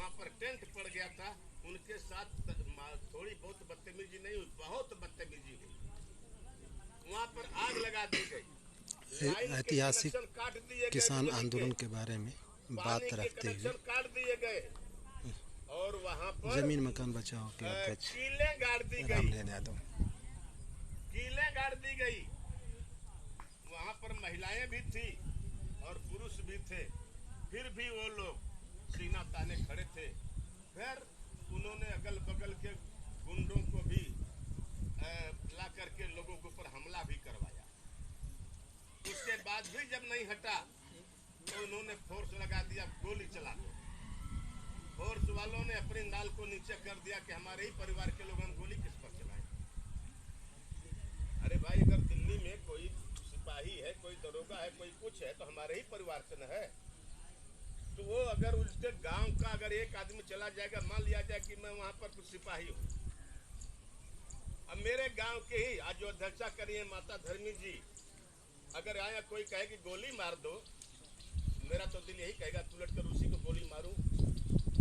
वहाँ पर टेंट पड़ गया था, उनके साथ थोड़ी बहुत बदतमीजी नहीं हुई, बहुत बदतमीजी हुई। वहाँ पर आग लगा दी गई, ऐतिहासिक किसान आंदोलन के बारे में बात रखते हुए काट दिए गए और वहाँ पर जमीन मकान बचाओ के अध्यक्ष कीलें गाड़ दी गई, रामनारायण यादव कीलें गाड़ दी गई। वहाँ पर महिलाएं भी थी और पुरुष भी थे, फिर भी वो लोग सीना ताने खड़े थे। फिर उन्होंने अगल बगल के गुंडों को भी ला करके लोगों के ऊपर हमला भी करवाया। उसके बाद भी जब नहीं हटा तो उन्होंने फोर्स लगा दिया, गोली चला दो। फोर्स वालों ने अपनी नाल को नीचे कर दिया कि हमारे ही परिवार के लोग, हम गोली किस पर चलाएं। अरे भाई, अगर दिल्ली में कोई सिपाही है, कोई दरोगा है, कोई कुछ है, तो हमारे ही परिवार से न है। तो वो अगर उसके गांव का अगर एक आदमी चला जाएगा, मान लिया जाए कि मैं वहां पर कुछ सिपाही हूँ, अब मेरे गांव के ही आज जो अध्यक्षा करिए माता धर्मी जी, अगर आया कोई कहे कि गोली मार दो, मेरा तो दिल यही कहेगा तुलट कर उसी को गोली मारूं,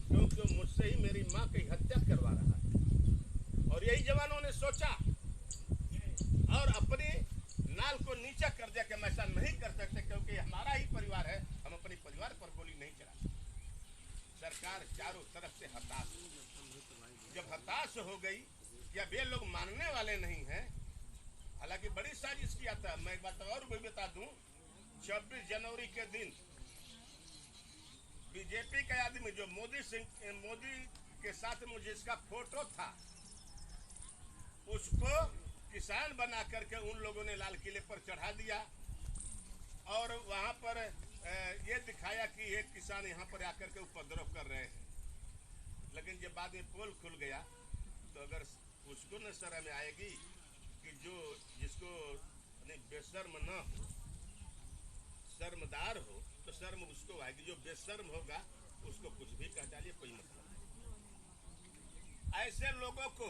क्योंकि मुझसे ही मेरी माँ की हत्या करवा रहा है। और यही जवानों ने सोचा और अपनी नाल को नीचा कर दिया कि हम ऐसा नहीं कर सकते, क्योंकि हमारा ही परिवार है, हम अपने परिवार पर गोली नहीं चला सकते। सरकार चारों तरफ से हताश, जब हताश हो गई कि अब ये लोग मानने वाले नहीं हैं, हालांकि बड़ी साजिश किया था। मैं एक बात और भी बता दूं, 26 जनवरी के दिन बीजेपी का आदमी जो मोदी के साथ में जिसका फोटो था, उसको किसान बना करके उन लोगों ने लाल किले पर चढ़ा दिया और वहां पर ये दिखाया कि एक किसान यहाँ पर आकर के उपद्रव कर रहे हैं। लेकिन जब बाद में पोल खुल गया तो अगर उसको न शर्म आएगी कि जो जिसको बेशर्म न हो, शर्मदार हो, तो शर्म उसको आएगी। जो बेशर्म होगा उसको कुछ भी कह डालिए, कोई मतलब नहीं। ऐसे लोगों को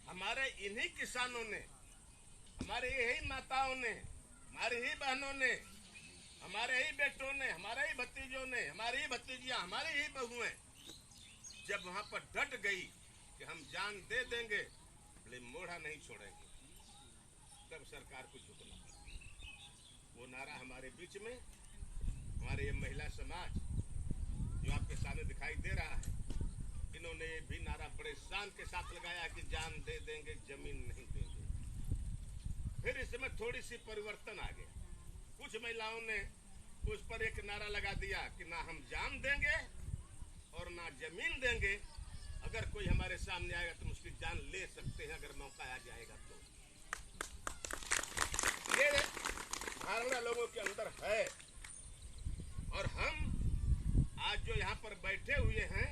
हमारे इन्हीं किसानों ने, हमारे यही माताओं ने, हमारी ही बहनों ने, हमारे ही बेटों ने, हमारे ही भतीजों ने, हमारी ही भतीजियां, हमारी ही बहुएं जब वहां पर डट गई कि हम जान दे देंगे, बोले मोढ़ा नहीं छोड़ेंगे, तब सरकार को झुकना पड़ा। वो नारा हमारे बीच में, हमारे ये महिला समाज जो आपके सामने दिखाई दे रहा है, इन्होंने ये भी नारा बड़े शान के साथ लगाया कि जान दे देंगे, जमीन नहीं देंगे। फिर इसमें थोड़ी सी परिवर्तन आ गया। कुछ महिलाओं ने उस पर एक नारा लगा दिया कि ना हम जान देंगे और ना जमीन देंगे, अगर कोई हमारे सामने आएगा तो उसकी जान ले सकते हैं अगर मौका आ जाएगा तो। ये धारणा लोगों के अंदर है। और हम आज जो यहाँ पर बैठे हुए हैं,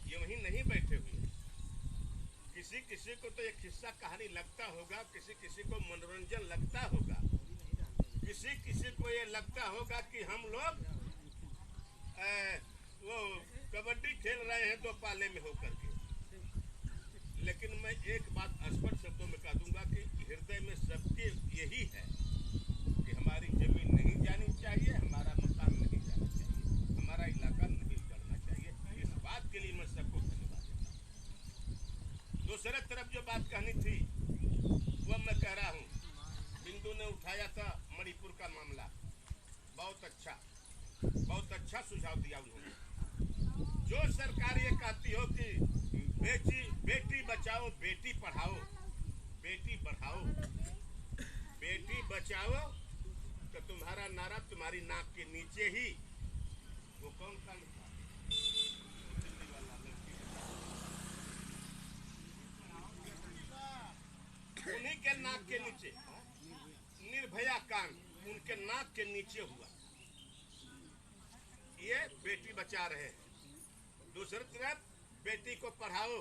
ये वहीं नहीं बैठे हुए। किसी किसी को तो एक किस्सा कहानी लगता होगा, किसी किसी को मनोरंजन लगता होगा, किसी किसी को ये लगता होगा कि हम लोग वो कबड्डी खेल रहे हैं दो पाले में होकर के। लेकिन मैं एक बात स्पष्ट शब्दों में कह दूंगा कि हृदय में सबके यही है कि हमारी जमीन नहीं जानी चाहिए, हमारा मकान नहीं जाना चाहिए, हमारा इलाका नहीं करना चाहिए। इस बात के लिए मैं सबको धन्यवाद देता हूँ। दूसरे तरफ जो बात कहनी थी वो मैं कह रहा हूँ। बिंदु ने उठाया था मणिपुर का मामला, बहुत अच्छा सुझाव दिया उन्होंने। जो सरकार ये कहती हो कि बेटी बचाओ बेटी पढ़ाओ, बेटी बढ़ाओ, बेटी बचाओ, तो तुम्हारा नारा तुम्हारी नाक के नीचे ही, वो कौन सा लिखा, दिल्ली वाला लड़की, उन्हीं के नाक के नीचे, निर्भया कांड उनके नाक के नीचे हुआ। ये बेटी बचा रहे हैं। दूसरी तरफ बेटी को पढ़ाओ,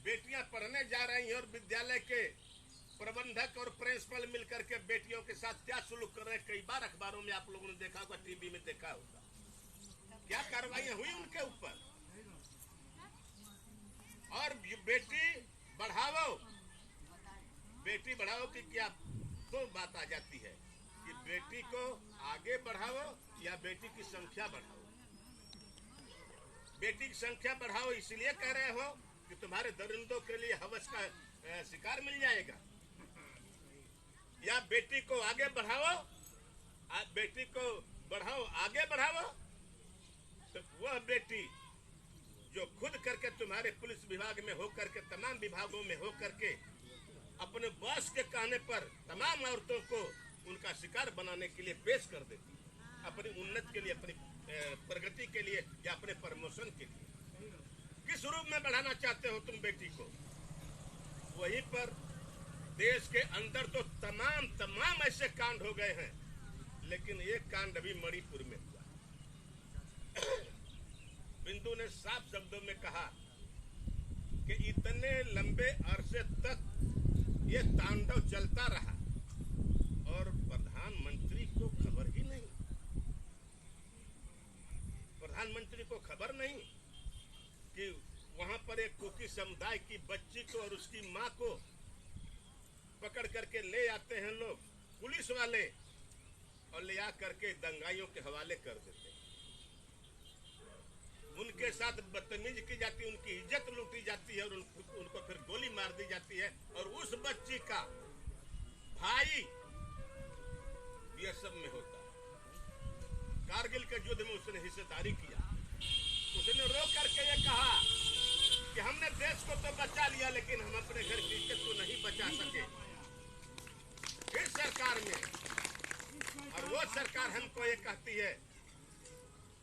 बेटियां पढ़ने जा रही हैं और विद्यालय के प्रबंधक और प्रिंसिपल मिलकर के बेटियों के साथ क्या सुलूक कर रहे हैं। कई बार अखबारों में आप लोगों ने देखा होगा, टीवी में देखा होगा, क्या कार्रवाइयां हुई उनके ऊपर। और बेटी बढ़ाओ, बेटी बढ़ाओ की क्या तो बात आ जाती है कि बेटी को आगे बढ़ाओ या बेटी की संख्या बढ़ाओ। बेटी की संख्या बढ़ाओ इसलिए कह रहे हो कि तुम्हारे दरिंदों के लिए हवस का शिकार मिल जाएगा, या बेटी को आगे बढ़ाओ, बेटी को बढ़ाओ आगे बढ़ाओ, तो वह बेटी जो खुद करके तुम्हारे पुलिस विभाग में हो करके, तमाम विभागों में हो करके अपने बॉस के कहने पर तमाम औरतों को उनका शिकार बनाने के लिए पेश कर देती, अपनी उन्नति के लिए, अपनी प्रगति के लिए या अपने प्रमोशन के लिए। किस रूप में बढ़ाना चाहते हो तुम बेटी को? वहीं पर देश के अंदर तो तमाम ऐसे कांड हो गए हैं, लेकिन एक कांड अभी मणिपुर में हुआ। बिंदु ने साफ शब्दों में कहा कि इतने लंबे अरसे तक ये तांडव चलता रहा और प्रधानमंत्री को खबर ही नहीं, प्रधानमंत्री को खबर नहीं कि वहां पर एक कुकी समुदाय की बच्ची को और उसकी मां को पकड़ करके ले आते हैं लोग पुलिस वाले, और ले आ करके दंगाइयों के हवाले कर देते हैं। उनके साथ बदतमीजी की जाती है, उनकी इज्जत लूटी जाती है और उनको फिर गोली मार दी जाती है। और उस बच्ची का भाई बीएसएफ में होता है, कारगिल के युद्ध में उसने हिस्सेदारी किया। उसने रो करके ये कहा कि हमने देश को तो बचा लिया, लेकिन हम अपने घर की इज्जत को नहीं बचा सके। फिर सरकार में, और वो सरकार हमको ये कहती है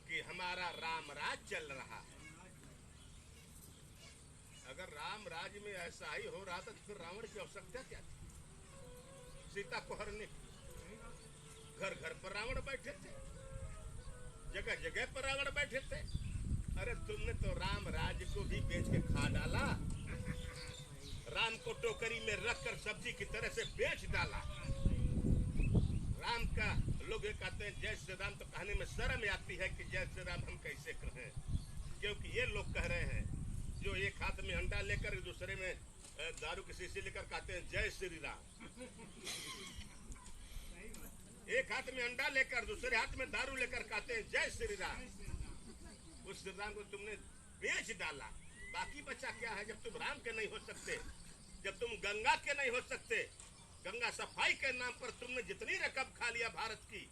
कि हमारा राम राज चल रहा है। अगर राम राज में ऐसा ही हो रहा था तो फिर रावण की आवश्यकता क्या थी? सीता को हरने की। घर घर पर रावण बैठे थे, जगह जगह पर रावण बैठे थे। अरे तुमने तो राम राज को भी बेच के खा डाला, राम को टोकरी में रखकर सब्जी की तरह से बेच डाला। राम का लोग ये कहते हैं जय श्री राम, तो कहने में शर्म आती है कि जय श्री राम हम कैसे कहें, क्योंकि ये लोग कह रहे हैं जो एक हाथ में अंडा लेकर दूसरे में दारू की शीशी लेकर कहते हैं जय श्री राम। एक हाथ में अंडा लेकर दूसरे हाथ में दारू लेकर कहते हैं जय श्री राम। उस श्री राम को तुमने बेच डाला, बाकी बचा क्या है? जब तुम राम के नहीं हो सकते, जब तुम गंगा के नहीं हो सकते, गंगा सफाई के नाम पर तुमने जितनी रकम खा लिया भारत की,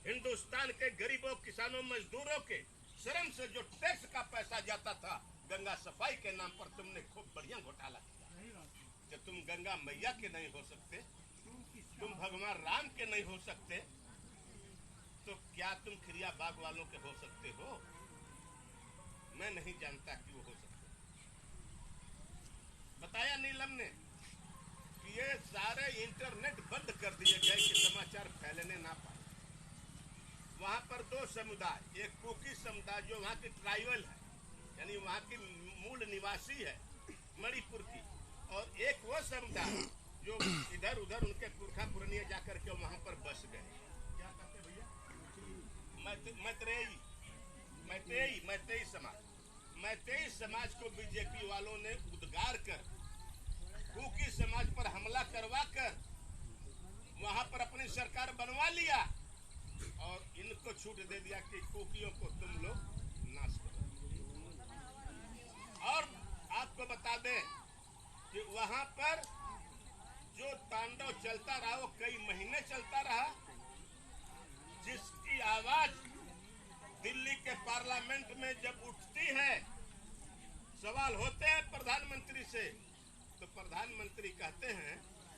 हिंदुस्तान के गरीबों, किसानों, मजदूरों के श्रम से जो टैक्स का पैसा जाता था, गंगा सफाई के नाम पर तुमने खूब बढ़िया घोटाला किया। जब तुम गंगा मैया के नहीं हो सकते, तुम भगवान राम के नहीं हो सकते, तो क्या तुम खिरिया बाग वालों के हो सकते हो? मैं नहीं जानता कि वो हो सकते। बताया नीलम ने कि ये सारे इंटरनेट बंद कर दिए गए कि समाचार फैलने ना पाए। वहां पर दो समुदाय, एक कुकी समुदाय जो वहां की ट्राइबल है, यानी वहां की मूल निवासी है मणिपुर की, और एक वो समुदाय जो इधर उधर उनके पुरखा पुरनिया जाकर के वहां पर बस गए। क्या कहते भैया? मैतेई समाज को बीजेपी वालों ने उद्गार कर कुकी समाज पर हमला करवा कर वहां पर अपनी सरकार बनवा लिया और इनको छूट दे दिया कि कुकियों को तुम लोग नाश करो। और आपको बता दें कि वहां पर जो तांडव चलता रहा वो कई महीने चलता रहा, जिसकी आवाज दिल्ली के पार्लियामेंट में जब उठती है, सवाल होते हैं प्रधानमंत्री से, तो प्रधानमंत्री कहते हैं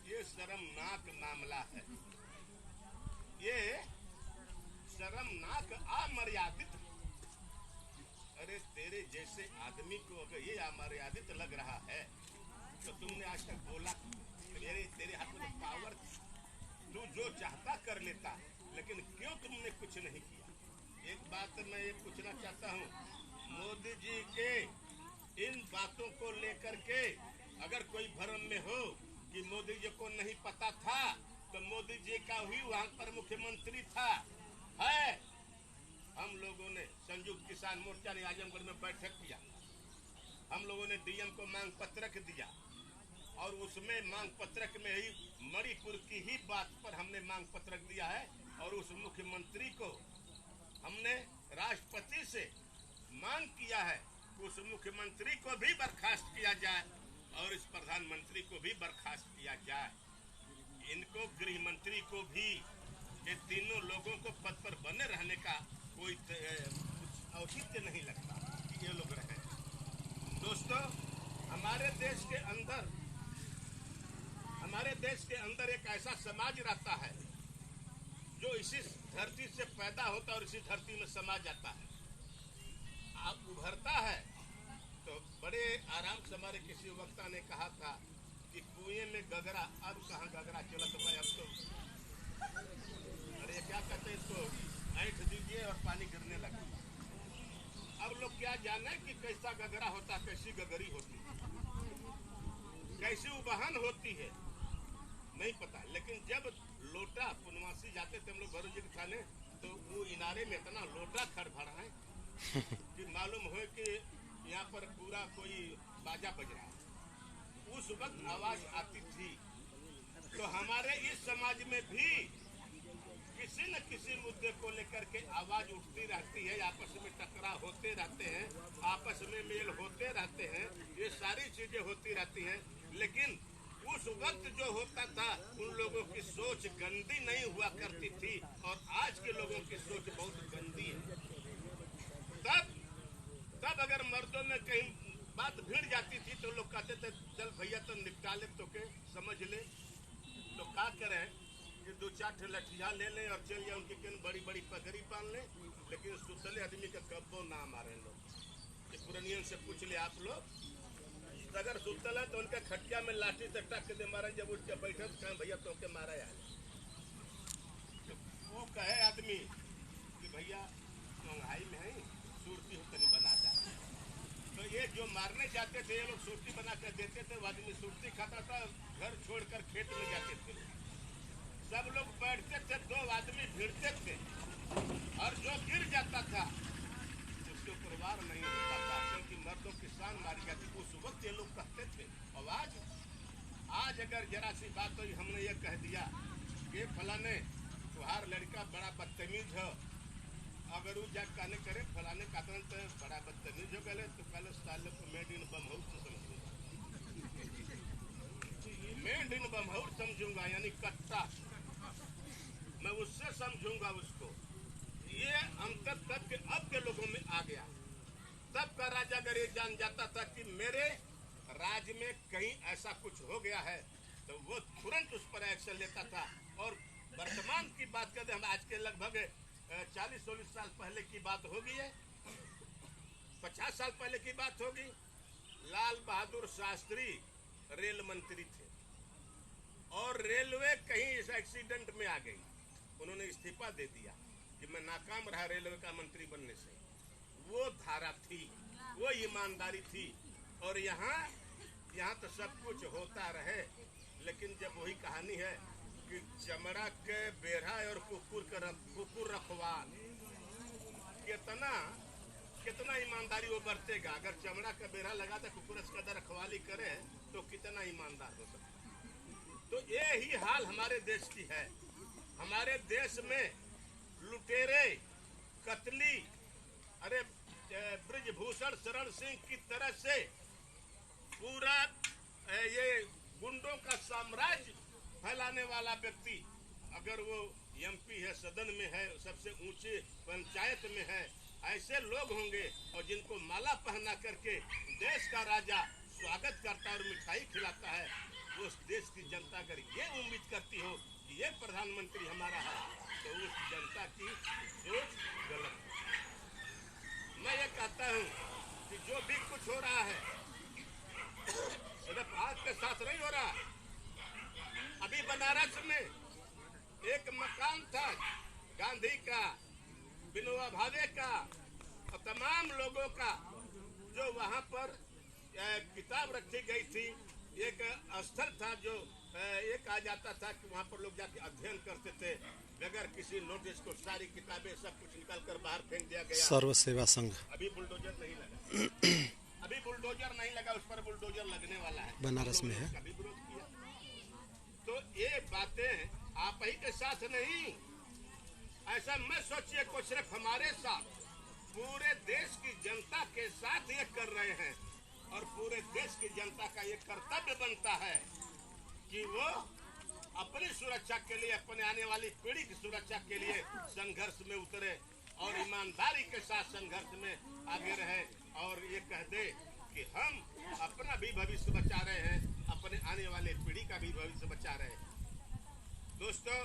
ये शर्मनाक मामला है, ये शर्मनाक अमर्यादित। अरे तेरे जैसे आदमी को अगर ये अमर्यादित लग रहा है तो तुमने आज तक बोला, तेरे हाथ में पावर, तू जो चाहता कर लेता, लेकिन क्यों तुमने कुछ नहीं किया? एक बात मैं ये पूछना चाहता हूँ, मोदी जी के इन बातों को लेकर के अगर कोई भ्रम में हो कि मोदी जी को नहीं पता था, तो मोदी जी का ही वहां पर मुख्यमंत्री था है। हम लोगों ने संयुक्त किसान मोर्चा ने आजमगढ़ में बैठक किया, हम लोगों ने डीएम को मांग पत्रक दिया और उसमें मांग पत्रक में ही मणिपुर की ही बात पर हमने मांग पत्रक दिया है और उस मुख्यमंत्री को हमने राष्ट्रपति से मांग किया है उस मुख्यमंत्री को भी बर्खास्त किया जाए और इस प्रधानमंत्री को भी बर्खास्त किया जाए। इनको गृह मंत्री को भी, ये तीनों लोगों को पद पर बने रहने का कोई औचित्य नहीं लगता कि ये लोग रहें। दोस्तों, हमारे देश के अंदर एक ऐसा समाज रहता है जो इसी धरती से पैदा होता है और इसी धरती में समा जाता है। आप उभरता है तो बड़े आराम से हमारे किसी वक्ता ने कहा था कि कुएं में गगरा, अब कहाँ गगरा चला तो भाई अब तो अरे क्या कहते हैं इसको, ऐंठ दीजिए और पानी गिरने लगा। अब लोग क्या जाने कि कैसा गगरा होता, कैसी गगरी होती, कैसी उबहन होती है, नहीं पता। लेकिन जब लोटा पुनवासी जाते थे हम लोग भरूच के थाने, तो वो इनारे में इतना लोटा खड़भड़ा है कि मालूम हो कि यहाँ पर पूरा कोई बाजा बज रहा है। उस वक्त आवाज आती थी। तो हमारे इस समाज में भी किसी न किसी मुद्दे को लेकर के आवाज उठती रहती है, आपस में टकराव होते रहते हैं, आपस में मेल होते रहते हैं, ये सारी चीजें होती रहती हैं। लेकिन उस वक्त जो होता था उन लोगों की सोच गंदी नहीं हुआ करती थी और आज के लोगों की सोच बहुत गंदी है। तब अगर मर्दों में कहीं बात भिड़ जाती थी तो लोग कहते थे चल भैया तो निपटा ले, तो के समझ ले। तो क्या करें कि दो चार लठिया ले लें और चल जाए, उनकी केन बड़ी बड़ी पगड़ी बांध लें। लेकिन सुतले आदमी का कब्बो ना मारे लोग। ये पुरानियों से पूछ ले आप लोग, अगर सुतल है तो उनके खटिया में लाठी से टक दे मारे, जब उठ के बैठे तो कहें भैया तो के मारा यार। तो वो कहे आदमी कि भैया महंगाई में है सूरती हो तनी बनाता। तो ये जो मारने जाते थे ये लोग सूरती बना कर देते थे, वो आदमी सूरती खाता था, घर छोड़कर खेत में जाते थे। सब लोग बैठते थे, दो आदमी भिड़ते थे और जो गिर जाता था उसके ऊपर वार नहीं होता था, क्योंकि मर्दों की शान मारी जाती। उस वक्त ये लोग कहते थे। और आज अगर जरा सी बात हुई, हमने ये कह दिया कि फलाने तुम्हार लड़का बड़ा बदतमीज है, अगर वो जाग काने करे फलाने का तो बड़ा बदतमीज हो गए, तो कल साल को मेड इन बमहौर से समझूंगा, मेड इन बमहौर समझूंगा, यानी कट्टा मैं उससे समझूंगा उसको। ये अंतर तब के अब के लोगों में आ गया। तब का राजा अगर ये जान जाता था कि मेरे राज्य में कहीं ऐसा कुछ हो गया है तो वो तुरंत उस पर एक्शन लेता था। और वर्तमान की बात करते हम आज के लगभग 40-40 साल पहले की बात होगी है, 50 साल पहले की बात होगी। लाल बहादुर शास्त्री रेल मंत्री थे और रेलवे कहीं इस एक्सीडेंट में आ गई, उन्होंने इस्तीफा दे दिया कि मैं नाकाम रहा रेलवे का मंत्री बनने से। वो धारा थी, वो ईमानदारी थी। और यहाँ तो सब कुछ होता रहे, लेकिन जब वही कहानी है कि चमड़ा के बेरा और कुकुर रखवाल, कितना ईमानदारी वो बरतेगा। अगर चमड़ा का बेरा लगा तो कुकुर इसका रखवाली करे तो कितना ईमानदार हो सकता। तो ये ही हाल हमारे देश की है। हमारे देश में लुटेरे, कतली, अरे ब्रिजभूषण शरण सिंह की तरह से पूरा ये गुंडों का साम्राज्य फैलाने वाला व्यक्ति, अगर वो एमपी है, सदन में है, सबसे ऊंचे पंचायत में है, ऐसे लोग होंगे और जिनको माला पहना करके देश का राजा स्वागत करता है और मिठाई खिलाता है, उस देश की जनता अगर ये उम्मीद करती हो कि ये प्रधानमंत्री हमारा है तो उस जनता की सोच गलत है। मैं ये कहता हूँ कि जो भी कुछ हो रहा है सिर्फ आज के साथ नहीं हो रहा। अभी बनारस में एक मकान था गांधी का, विनोबा भावे का और तमाम लोगों का, जो वहाँ पर किताब रखी गई थी। एक स्थल था जो एक आ जाता था कि वहाँ पर लोग जाके अध्ययन करते थे बगैर किसी नोटिस को। सारी किताबें सब कुछ निकाल कर बाहर फेंक दिया गया। सर्व सेवा संघ। अभी बुलडोजर नहीं लगा, अभी बुलडोजर नहीं लगा, उस पर बुलडोजर लगने वाला है। बनारस में है। कभी विरोध किया। तो ये बातें आप ही के साथ नहीं, ऐसा मैं सोचिए को सिर्फ हमारे साथ पूरे देश की जनता के साथ ये कर रहे हैं और पूरे देश की जनता का ये कर्तव्य बनता है कि वो अपनी सुरक्षा के लिए, अपने आने वाली पीढ़ी की सुरक्षा के लिए संघर्ष में उतरे और ईमानदारी के साथ संघर्ष में आगे रहे और ये कह दे कि हम अपना भी भविष्य बचा रहे हैं, अपने आने वाले पीढ़ी का भी भविष्य बचा रहे हैं। दोस्तों,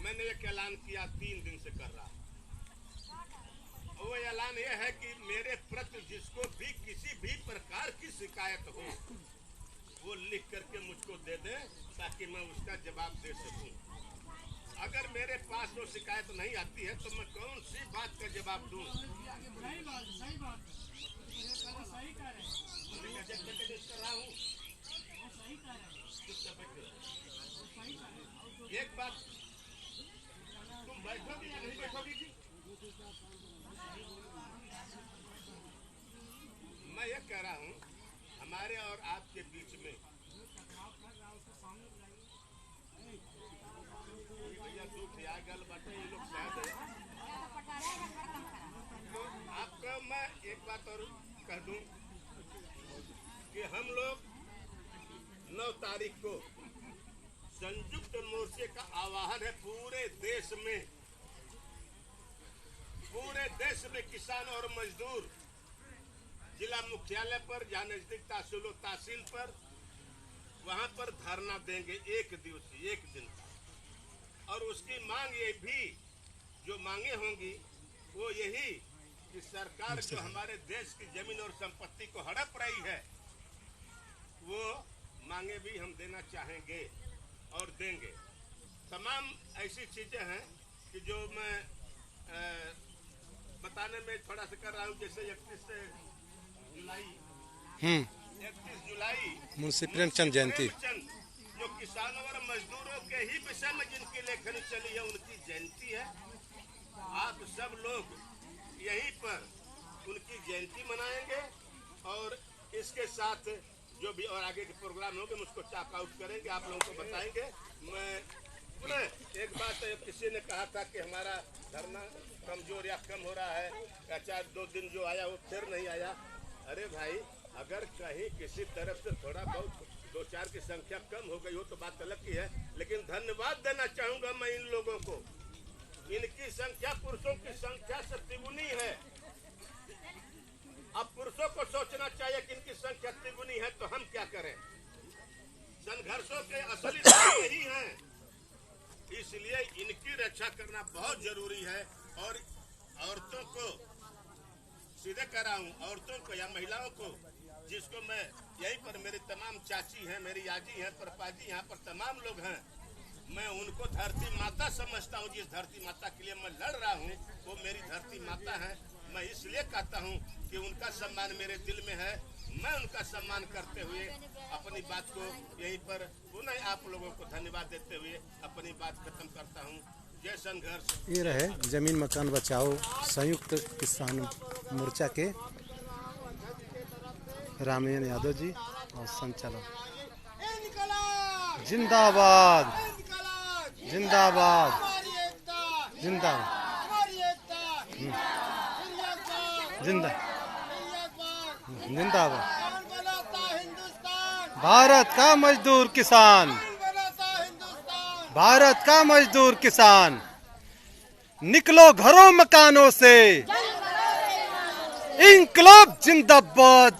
मैंने एक ऐलान किया 3 दिन से कर रहा हूं। वो ऐलान ये है कि मेरे प्रति जिसको भी किसी भी प्रकार की शिकायत हो वो लिख करके मुझको दे दे ताकि मैं उसका जवाब दे सकूं। अगर मेरे पास वो शिकायत नहीं आती है तो मैं कौन सी बात का जवाब दूं? सही बात एक बात, तुम बैठोगी या नहीं बैठोगी जी? मैं ये कह रहा हूँ हमारे और आपके बीच में भैया दुख आ गल बाटे, ये लोग शायद तो आपको मैं एक बात और कह दूं कि हम लोग 9 तारीख को संयुक्त मोर्चे का आह्वान है पूरे देश में किसान और मजदूर जिला मुख्यालय पर या नजदीक तहसील पर वहां पर धरना देंगे 1 दिन का। और उसकी मांग ये भी जो मांगे होंगी वो यही कि सरकार जो हमारे देश की जमीन और संपत्ति को हड़प रही है वो मांगे भी हम देना चाहेंगे और देंगे। तमाम ऐसी चीजें हैं कि जो मैं बताने में थोड़ा सा कर रहा हूँ। जैसे 31 जुलाई मुंशी प्रेमचंद जयंती, जो किसानों और मजदूरों के ही विषय में जिनकी लेखनी चली है उनकी जयंती है। आप सब लोग यहीं पर उनकी जयंती मनाएंगे और इसके साथ जो भी और आगे के प्रोग्राम होंगे मुझको चॉक आउट करेंगे, आप लोगों को बताएंगे। मैं पुनः एक बात, किसी ने कहा था कि हमारा धरना कमजोर या कम हो रहा है, अच्छा 2 दिन जो आया वो फिर नहीं आया। अरे भाई, अगर कहीं किसी तरफ से थोड़ा बहुत 2-4 की संख्या कम हो गई हो तो बात अलग की है, लेकिन धन्यवाद देना चाहूंगा मैं इन लोगों को। इनकी संख्या पुरुषों की संख्या से तिगुनी है। अब पुरुषों को सोचना चाहिए कि इनकी संख्या तिगुनी है तो हम क्या करें। संघर्षों के असली यही हैं, इसलिए इनकी रक्षा करना बहुत जरूरी है। और औरतों को सीधे कह रहा हूँ, औरतों को या महिलाओं को, जिसको मैं यहीं पर मेरी तमाम चाची हैं, मेरी आजी हैं, परपाजी यहाँ पर तमाम लोग हैं, मैं उनको धरती माता समझता हूँ। जिस धरती माता के लिए मैं लड़ रहा हूँ वो मेरी धरती माता है। मैं इसलिए कहता हूँ कि उनका सम्मान मेरे दिल में है। मैं उनका सम्मान करते हुए अपनी बात को यहीं पर पुनः आप लोगों को धन्यवाद देते हुए अपनी बात खत्म करता हूँ। जय संघर्ष। ये रहे जमीन मकान बचाओ संयुक्त किसान मोर्चा के रामयन यादव जी और संचालक। जिंदाबाद जिंदाबाद जिंदाबाद जिंदाबाद। भारत का मजदूर किसान, भारत का मजदूर किसान, निकलो घरों मकानों से, इंकलाब जिंदाबाद,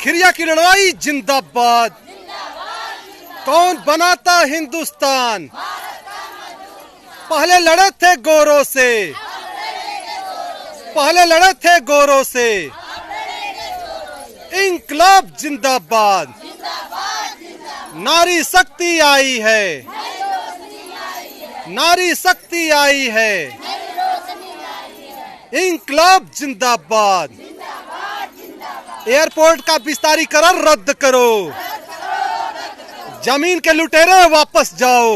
खिरिया की लड़ाई जिंदाबाद। कौन बनाता हिंदुस्तान, पहले लड़े थे गोरों से, पहले लड़े थे गोरों से, इंकलाब जिंदाबाद। नारी शक्ति आई है, नारी शक्ति आई है, इंकलाब जिंदाबाद। एयरपोर्ट का विस्तारीकरण रद्द करो, जमीन के लुटेरे वापस जाओ।